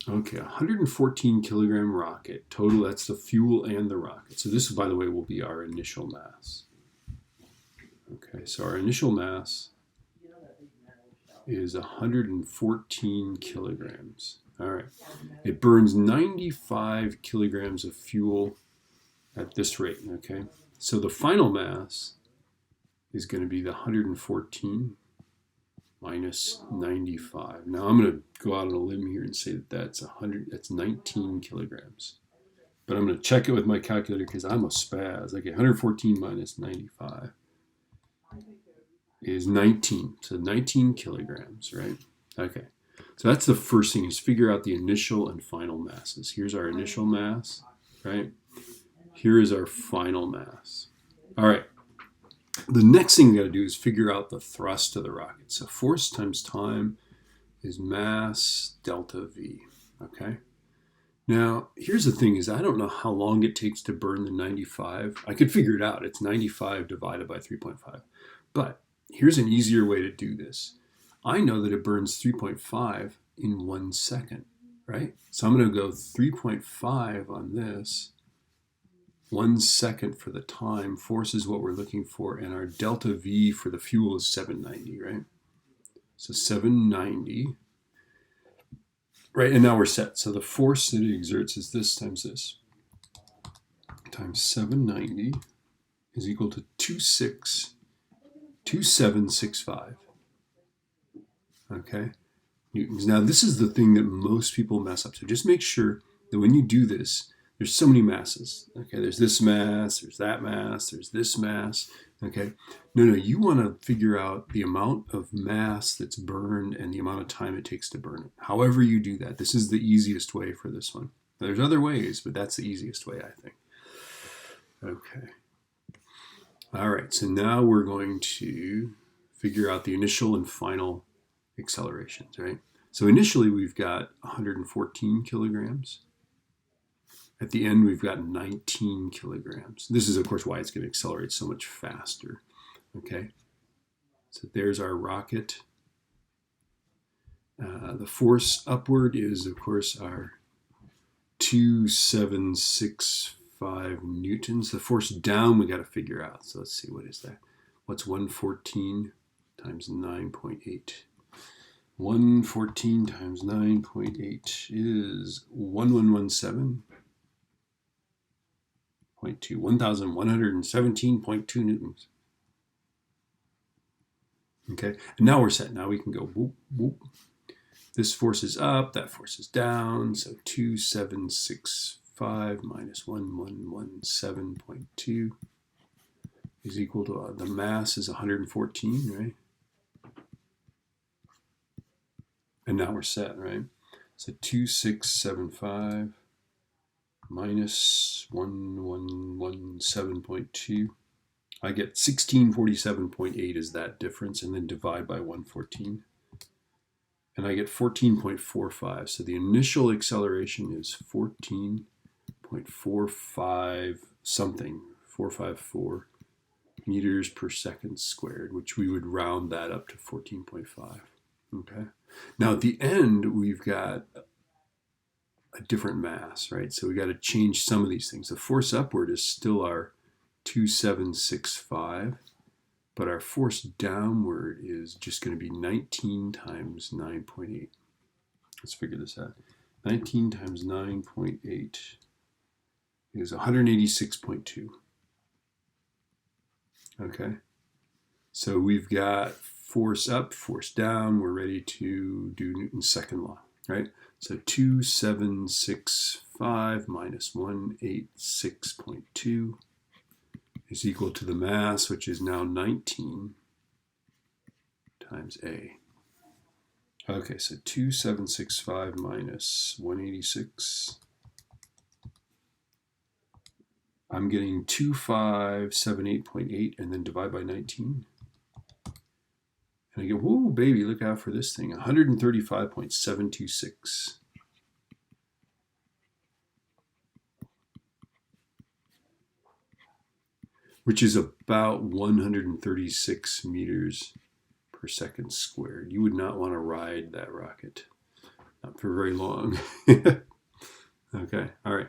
Okay, 114 kilogram rocket. Total, that's the fuel and the rocket. So this, by the way, will be our initial mass. Okay, so our initial mass is 114 kilograms. All right. It burns 95 kilograms of fuel at this rate, okay? So the final mass is going to be the 114 minus 95. Now I'm going to go out on a limb here and say that that's 19 kilograms. But I'm going to check it with my calculator because I'm a spaz. Okay, 114 minus 95 is 19. So 19 kilograms, right? Okay. So that's the first thing, is figure out the initial and final masses. Here's our initial mass, right? Here is our final mass. All right. The next thing we got to do is figure out the thrust of the rocket. So force times time is mass delta V, okay? Now, here's the thing, is I don't know how long it takes to burn the 95. I could figure it out. It's 95 divided by 3.5. But here's an easier way to do this. I know that it burns 3.5 in 1 second, right? So I'm going to go 3.5 on this. 1 second for the time. Force is what we're looking for. And our delta V for the fuel is 790, right? So 790. Right, and now we're set. So the force that it exerts is this times 790 is equal to 2765. Okay, newtons. Now this is the thing that most people mess up. So just make sure that when you do this, there's so many masses. Okay, there's this mass, there's that mass, there's this mass. Okay, no, you want to figure out the amount of mass that's burned and the amount of time it takes to burn it. However you do that, this is the easiest way for this one. Now, there's other ways, but that's the easiest way, I think. Okay. All right, so now we're going to figure out the initial and final accelerations, right? So initially we've got 114 kilograms. At the end, we've got 19 kilograms. This is, of course, why it's going to accelerate so much faster. Okay, so there's our rocket. The force upward is, of course, our 2765 newtons. The force down we got to figure out. So let's see, what is that? What's 114 times 9.8? 114 times 9.8 is 1117.2, 1117.2 newtons. Okay, and now we're set. Now we can go whoop, whoop. This force is up, that force is down. So 2765 minus 1117.2 is equal to, the mass is 114, right? And now we're set, right? So 2675 minus 1117.2. I get 1647.8 is that difference, and then divide by 114. And I get 14.45. So the initial acceleration is 14.45 something, 454 meters per second squared, which we would round that up to 14.5. Okay. Now at the end, we've got a different mass, right? So we got to change some of these things. The force upward is still our 2765, but our force downward is just going to be 19 times 9.8. Let's figure this out. 19 times 9.8 is 186.2. Okay, so we've got force up, force down. We're ready to do Newton's second law, right? So 2765 minus 186.2 is equal to the mass, which is now 19 times A. Okay, so 2765 minus 186. I'm getting 2578.8 and then divide by 19. And I go, whoa, baby, look out for this thing, 135.726. Which is about 136 meters per second squared. You would not want to ride that rocket. Not for very long. Okay, all right.